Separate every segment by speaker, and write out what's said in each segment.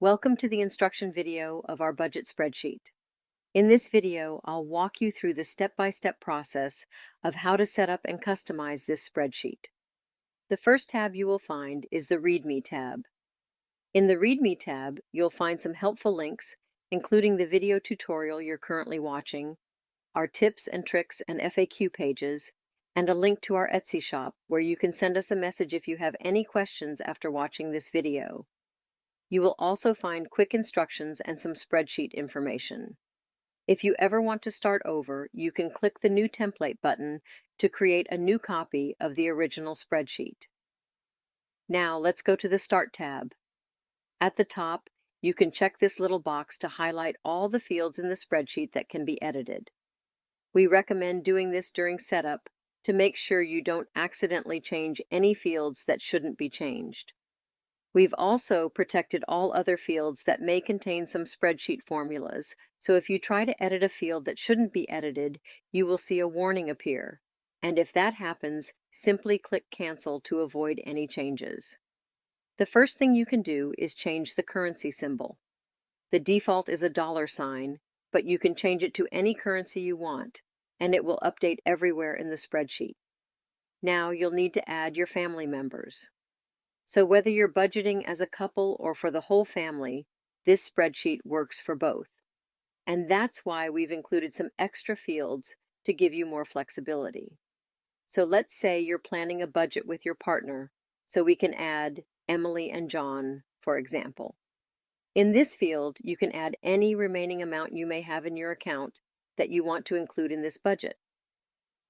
Speaker 1: Welcome to the instruction video of our budget spreadsheet. In this video, I'll walk you through the step-by-step process of how to set up and customize this spreadsheet. The first tab you will find is the README tab. In the README tab, you'll find some helpful links, including the video tutorial you're currently watching, our tips and tricks and FAQ pages, and a link to our Etsy shop where you can send us a message if you have any questions after watching this video. You will also find quick instructions and some spreadsheet information. If you ever want to start over, you can click the New Template button to create a new copy of the original spreadsheet. Now let's go to the Start tab. At the top, you can check this little box to highlight all the fields in the spreadsheet that can be edited. We recommend doing this during setup to make sure you don't accidentally change any fields that shouldn't be changed. We've also protected all other fields that may contain some spreadsheet formulas, so if you try to edit a field that shouldn't be edited, you will see a warning appear. And if that happens, simply click Cancel to avoid any changes. The first thing you can do is change the currency symbol. The default is a $sign, but you can change it to any currency you want, and it will update everywhere in the spreadsheet. Now you'll need to add your family members. So whether you're budgeting as a couple or for the whole family, this spreadsheet works for both. And that's why we've included some extra fields to give you more flexibility. So let's say you're planning a budget with your partner, so we can add Emily and John, for example. In this field, you can add any remaining amount you may have in your account that you want to include in this budget.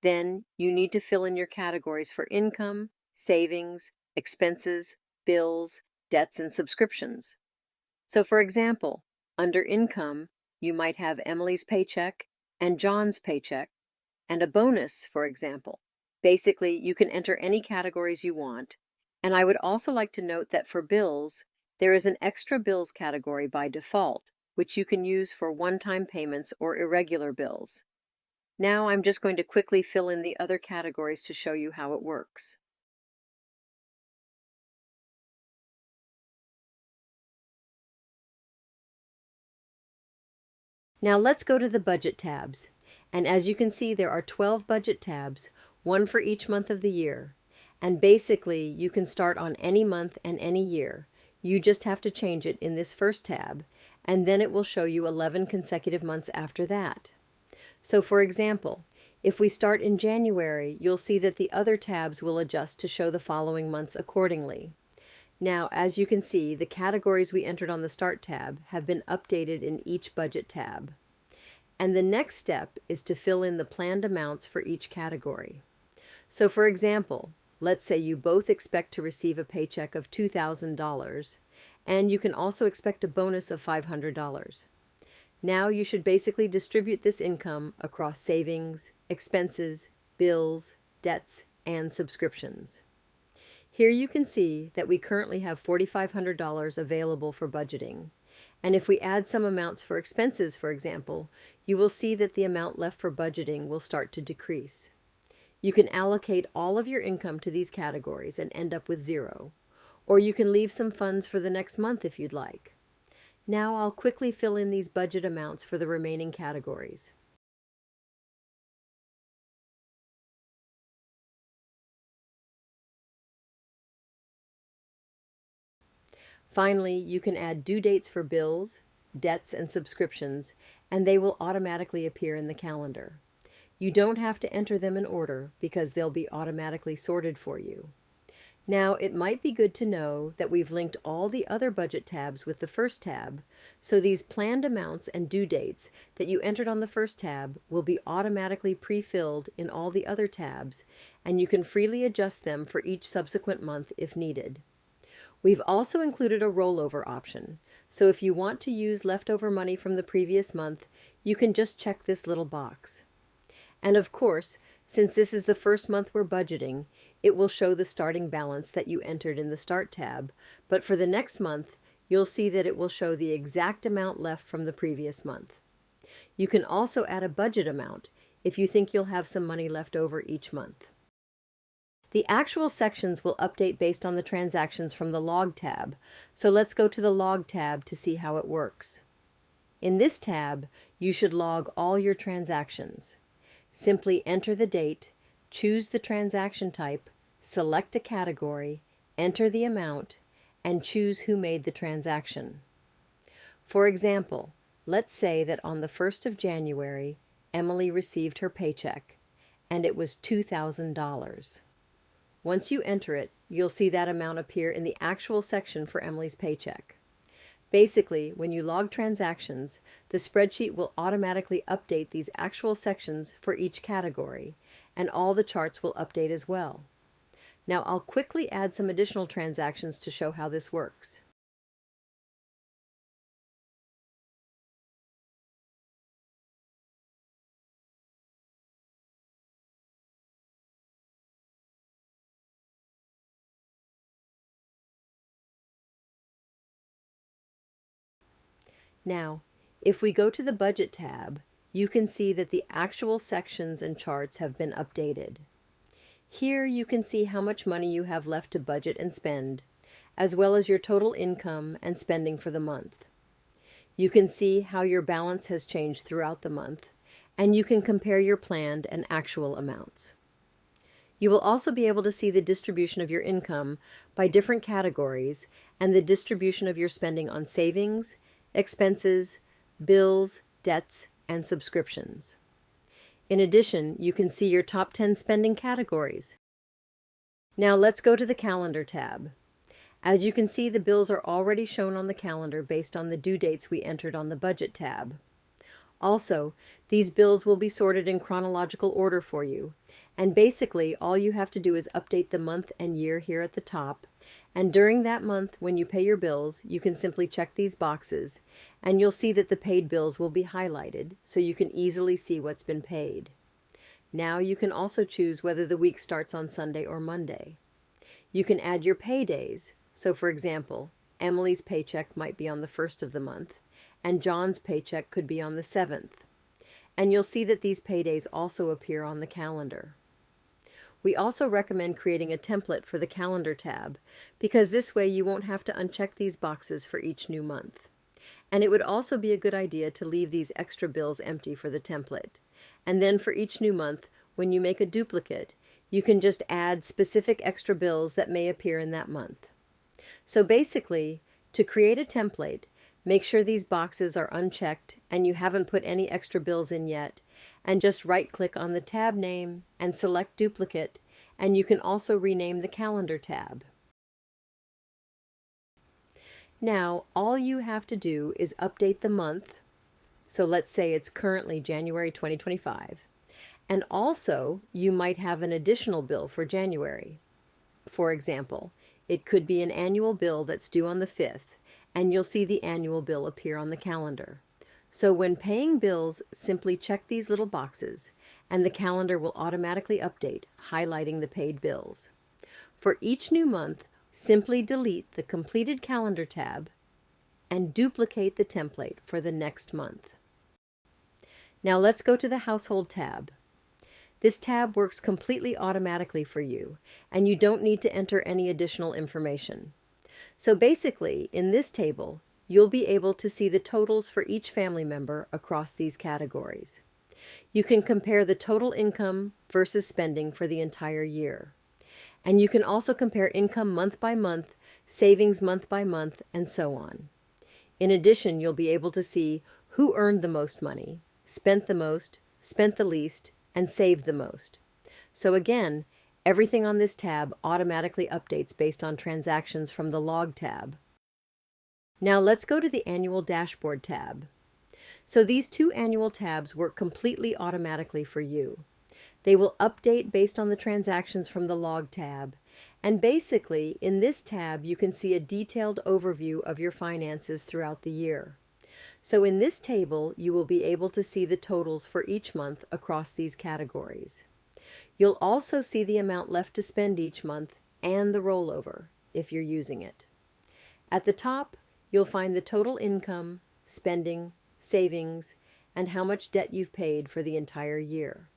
Speaker 1: Then you need to fill in your categories for income, savings, expenses, bills, debts, and subscriptions. So for example, under income, you might have Emily's paycheck and John's paycheck, and a bonus, for example. Basically, you can enter any categories you want, and I would also like to note that for bills, there is an extra bills category by default, which you can use for one-time payments or irregular bills. Now I'm just going to quickly fill in the other categories to show you how it works. Now let's go to the budget tabs. And as you can see, there are 12 budget tabs, one for each month of the year. And basically, you can start on any month and any year. You just have to change it in this first tab, and then it will show you 11 consecutive months after that. So for example, if we start in January, you'll see that the other tabs will adjust to show the following months accordingly. Now, as you can see, the categories we entered on the Start tab have been updated in each budget tab. And the next step is to fill in the planned amounts for each category. So for example, let's say you both expect to receive a paycheck of $2,000, and you can also expect a bonus of $500. Now you should basically distribute this income across savings, expenses, bills, debts, and subscriptions. Here you can see that we currently have $4,500 available for budgeting. And if we add some amounts for expenses, for example, you will see that the amount left for budgeting will start to decrease. You can allocate all of your income to these categories and end up with zero. Or you can leave some funds for the next month if you'd like. Now I'll quickly fill in these budget amounts for the remaining categories. Finally, you can add due dates for bills, debts, and subscriptions, and they will automatically appear in the calendar. You don't have to enter them in order because they'll be automatically sorted for you. Now, it might be good to know that we've linked all the other budget tabs with the first tab, so these planned amounts and due dates that you entered on the first tab will be automatically pre-filled in all the other tabs, and you can freely adjust them for each subsequent month if needed. We've also included a rollover option, so if you want to use leftover money from the previous month, you can just check this little box. And of course, since this is the first month we're budgeting, it will show the starting balance that you entered in the Start tab, but for the next month, you'll see that it will show the exact amount left from the previous month. You can also add a budget amount if you think you'll have some money left over each month. The actual sections will update based on the transactions from the Log tab, so let's go to the Log tab to see how it works. In this tab, you should log all your transactions. Simply enter the date, choose the transaction type, select a category, enter the amount, and choose who made the transaction. For example, let's say that on the 1st of January, Emily received her paycheck, and it was $2,000. Once you enter it, you'll see that amount appear in the actual section for Emily's paycheck. Basically, when you log transactions, the spreadsheet will automatically update these actual sections for each category, and all the charts will update as well. Now I'll quickly add some additional transactions to show how this works. Now, if we go to the Budget tab, you can see that the actual sections and charts have been updated. Here you can see how much money you have left to budget and spend, as well as your total income and spending for the month. You can see how your balance has changed throughout the month, and you can compare your planned and actual amounts. You will also be able to see the distribution of your income by different categories and the distribution of your spending on savings, expenses, bills, debts, and subscriptions. In addition, you can see your top 10 spending categories. Now let's go to the Calendar tab. As you can see, the bills are already shown on the calendar based on the due dates we entered on the Budget tab. Also, these bills will be sorted in chronological order for you, and basically all you have to do is update the month and year here at the top, and during that month when you pay your bills, you can simply check these boxes, and you'll see that the paid bills will be highlighted so you can easily see what's been paid. Now you can also choose whether the week starts on Sunday or Monday. You can add your pay days. So for example, Emily's paycheck might be on the 1st of the month, and John's paycheck could be on the 7th. And you'll see that these paydays also appear on the calendar. We also recommend creating a template for the Calendar tab, because this way you won't have to uncheck these boxes for each new month. And it would also be a good idea to leave these extra bills empty for the template. And then for each new month, when you make a duplicate, you can just add specific extra bills that may appear in that month. So basically, to create a template, make sure these boxes are unchecked and you haven't put any extra bills in yet, and just right-click on the tab name and select Duplicate, and you can also rename the Calendar tab. Now, all you have to do is update the month, so let's say it's currently January 2025, and also you might have an additional bill for January. For example, it could be an annual bill that's due on the 5th, and you'll see the annual bill appear on the calendar. So when paying bills, simply check these little boxes, and the calendar will automatically update, highlighting the paid bills. For each new month, simply delete the Completed Calendar tab and duplicate the template for the next month. Now let's go to the Household tab. This tab works completely automatically for you, and you don't need to enter any additional information. So basically, in this table, you'll be able to see the totals for each family member across these categories. You can compare the total income versus spending for the entire year. And you can also compare income month by month, savings month by month, and so on. In addition, you'll be able to see who earned the most money, spent the least, and saved the most. So again, everything on this tab automatically updates based on transactions from the Log tab. Now let's go to the Annual Dashboard tab. So these two annual tabs work completely automatically for you. They will update based on the transactions from the Log tab, and basically in this tab you can see a detailed overview of your finances throughout the year. So in this table, you will be able to see the totals for each month across these categories. You'll also see the amount left to spend each month and the rollover, if you're using it. At the top, you'll find the total income, spending, savings, and how much debt you've paid for the entire year.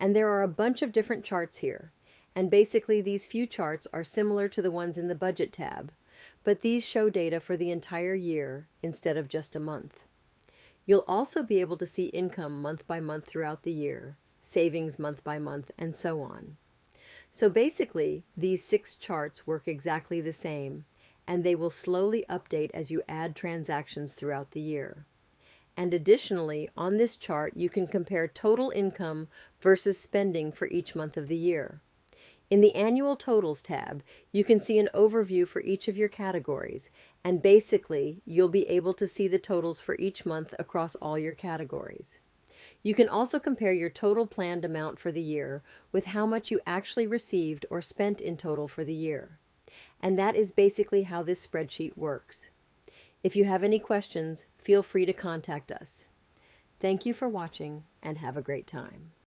Speaker 1: And there are a bunch of different charts here, And basically these few charts are similar to the ones in the Budget tab, but these show data for the entire year instead of just a month. You'll also be able to see income month by month throughout the year, savings month by month, and so on. So basically, these 6 charts work exactly the same, and they will slowly update as you add transactions throughout the year. And additionally, on this chart, you can compare total income versus spending for each month of the year. In the Annual Totals tab, you can see an overview for each of your categories, and basically, you'll be able to see the totals for each month across all your categories. You can also compare your total planned amount for the year with how much you actually received or spent in total for the year. And that is basically how this spreadsheet works. If you have any questions, feel free to contact us. Thank you for watching and have a great time.